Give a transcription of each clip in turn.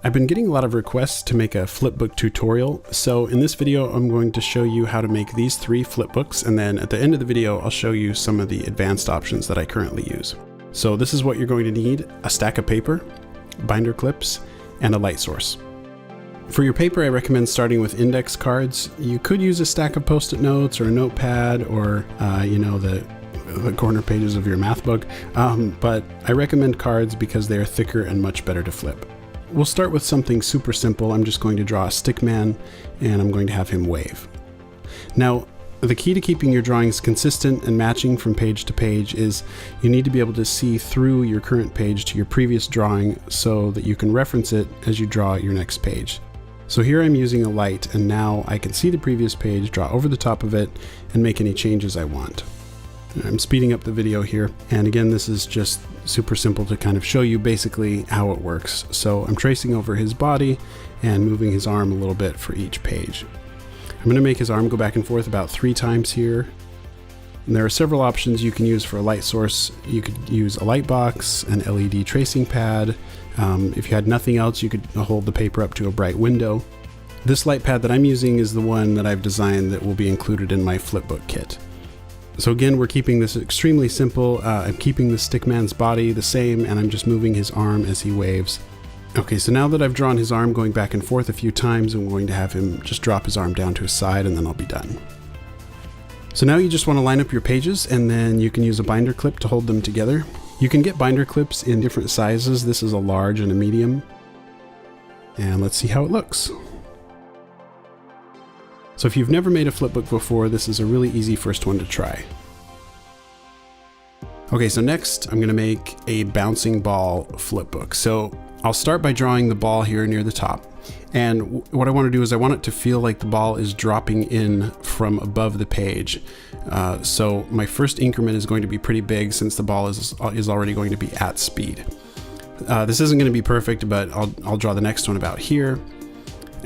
I've been getting a lot of requests to make a flipbook tutorial, so in this video I'm going to show you how to make these 3 flipbooks, and then at the end of the video I'll show you some of the advanced options that I currently use. So this is what you're going to need: a stack of paper, binder clips, and a light source. For your paper, I recommend starting with index cards. You could use a stack of post-it notes or a notepad or the corner pages of your math book, but I recommend cards because they are thicker and much better to flip. We'll start with something super simple. I'm just going to draw a stick man and I'm going to have him wave. Now, the key to keeping your drawings consistent and matching from page to page is you need to be able to see through your current page to your previous drawing so that you can reference it as you draw your next page. So here I'm using a light, and now I can see the previous page, draw over the top of it, and make any changes I want. I'm speeding up the video here, and again, this is just super simple to kind of show you basically how it works. So I'm tracing over his body and moving his arm a little bit for each page. I'm going to make his arm go back and forth about 3 times here. And there are several options you can use for a light source. You could use a light box, an LED tracing pad. If you had nothing else, you could hold the paper up to a bright window. This light pad that I'm using is the one that I've designed that will be included in my flipbook kit. So again, we're keeping this extremely simple. I'm keeping the stickman's body the same, and I'm just moving his arm as he waves. Okay, so now that I've drawn his arm going back and forth a few times, I'm going to have him just drop his arm down to his side, and then I'll be done. So now you just want to line up your pages, and then you can use a binder clip to hold them together. You can get binder clips in different sizes. This is a large and a medium. And let's see how it looks. So if you've never made a flipbook before, this is a really easy first one to try. Okay, so next I'm going to make a bouncing ball flipbook. So I'll start by drawing the ball here near the top. And what I want to do is I want it to feel like the ball is dropping in from above the page. So my first increment is going to be pretty big since the ball is already going to be at speed. This isn't going to be perfect, but I'll draw the next one about here.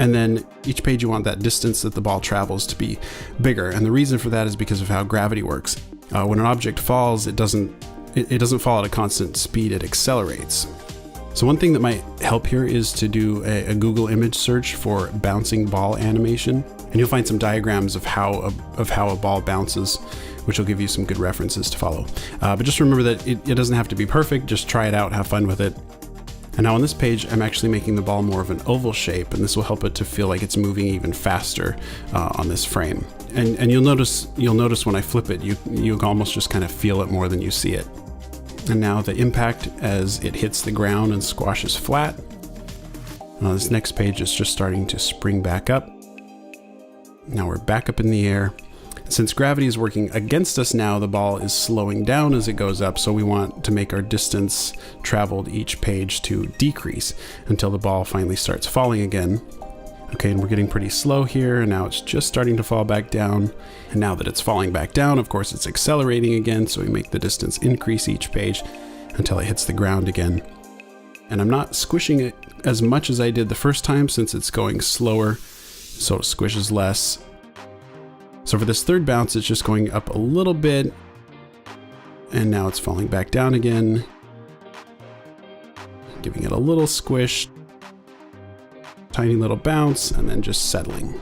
And then each page you want that distance that the ball travels to be bigger. And the reason for that is because of how gravity works. When an object falls, it doesn't fall at a constant speed, it accelerates. So one thing that might help here is to do a Google image search for bouncing ball animation, and you'll find some diagrams of how a ball bounces, which will give you some good references to follow. But just remember that it doesn't have to be perfect, just try it out, have fun with it. And now on this page, I'm actually making the ball more of an oval shape, and this will help it to feel like it's moving even faster on this frame. And you'll notice when I flip it, you almost just kind of feel it more than you see it. And now the impact as it hits the ground and squashes flat. Now this next page is just starting to spring back up. Now we're back up in the air. Since gravity is working against us now, the ball is slowing down as it goes up, so we want to make our distance traveled each page to decrease until the ball finally starts falling again. Okay, and we're getting pretty slow here, and now it's just starting to fall back down. And now that it's falling back down, of course, it's accelerating again, so we make the distance increase each page until it hits the ground again. And I'm not squishing it as much as I did the first time since it's going slower, so it squishes less. So for this third bounce, it's just going up a little bit, and now it's falling back down again, giving it a little squish, tiny little bounce, and then just settling.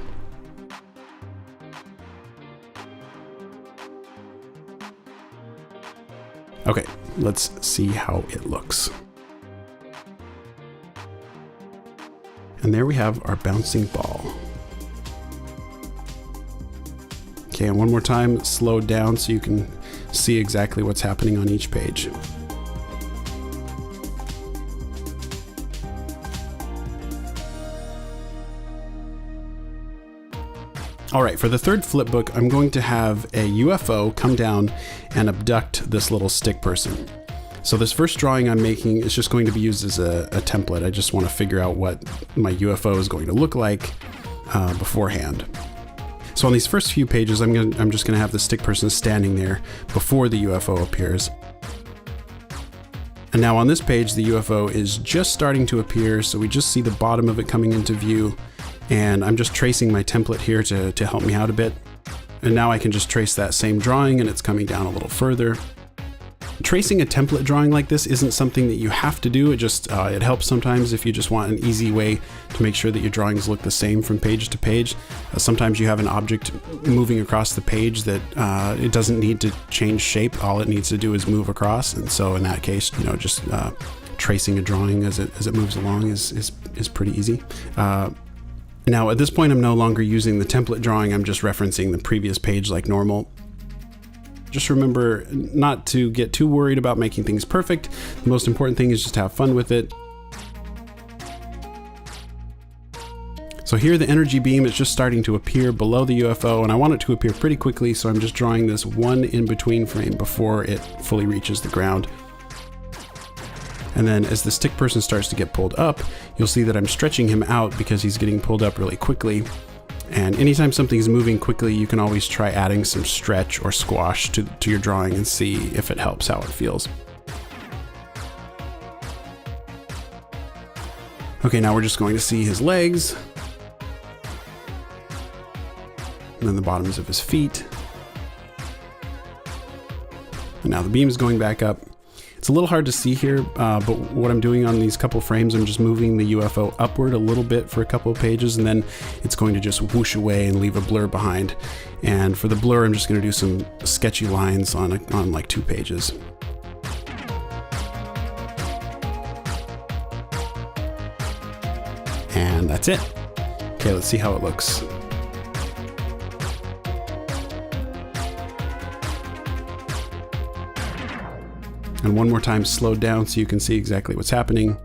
Okay, let's see how it looks. And there we have our bouncing ball. Okay, and one more time, slow down so you can see exactly what's happening on each page. All right, for the third flipbook, I'm going to have a UFO come down and abduct this little stick person. So this first drawing I'm making is just going to be used as a template. I just want to figure out what my UFO is going to look like beforehand. So on these first few pages, I'm just gonna have the stick person standing there before the UFO appears. And now on this page, the UFO is just starting to appear, so we just see the bottom of it coming into view. And I'm just tracing my template here to help me out a bit. And now I can just trace that same drawing, and it's coming down a little further. Tracing a template drawing like this isn't something that you have to do. It just it helps sometimes if you just want an easy way to make sure that your drawings look the same from page to page. Sometimes you have an object moving across the page that it doesn't need to change shape. All it needs to do is move across, and so in that case, you know, just tracing a drawing as it moves along is pretty easy. Now at this point, I'm no longer using the template drawing. I'm just referencing the previous page like normal. Just remember not to get too worried about making things perfect. The most important thing is just to have fun with it. So here the energy beam is just starting to appear below the UFO, and I want it to appear pretty quickly, so I'm just drawing this one in-between frame before it fully reaches the ground. And then as the stick person starts to get pulled up, you'll see that I'm stretching him out because he's getting pulled up really quickly. And anytime something's moving quickly, you can always try adding some stretch or squash to your drawing and see if it helps how it feels. Okay, now we're just going to see his legs, and then the bottoms of his feet. And now the beam is going back up. It's a little hard to see here, but what I'm doing on these couple frames, I'm just moving the UFO upward a little bit for a couple of pages, and then it's going to just whoosh away and leave a blur behind. And for the blur, I'm just going to do some sketchy lines on like 2 pages. And that's it. Okay, let's see how it looks. And one more time, slowed down so you can see exactly what's happening.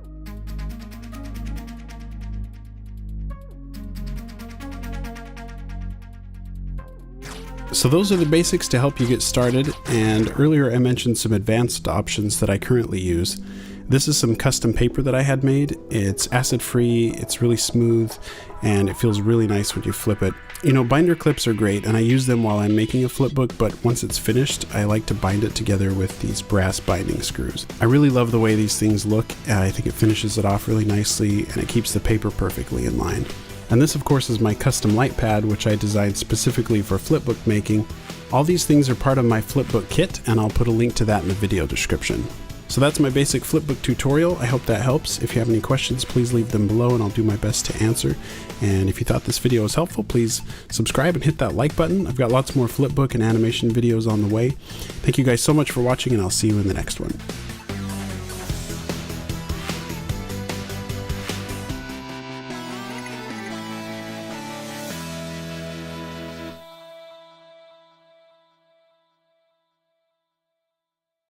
So those are the basics to help you get started. And earlier I mentioned some advanced options that I currently use. This is some custom paper that I had made. It's acid-free, it's really smooth, and it feels really nice when you flip it. You know, binder clips are great, and I use them while I'm making a flip book, but once it's finished, I like to bind it together with these brass binding screws. I really love the way these things look. I think it finishes it off really nicely, and it keeps the paper perfectly in line. And this, of course, is my custom light pad, which I designed specifically for flipbook making. All these things are part of my flipbook kit, and I'll put a link to that in the video description. So that's my basic flipbook tutorial. I hope that helps. If you have any questions, please leave them below and I'll do my best to answer. And if you thought this video was helpful, please subscribe and hit that like button. I've got lots more flipbook and animation videos on the way. Thank you guys so much for watching, and I'll see you in the next one.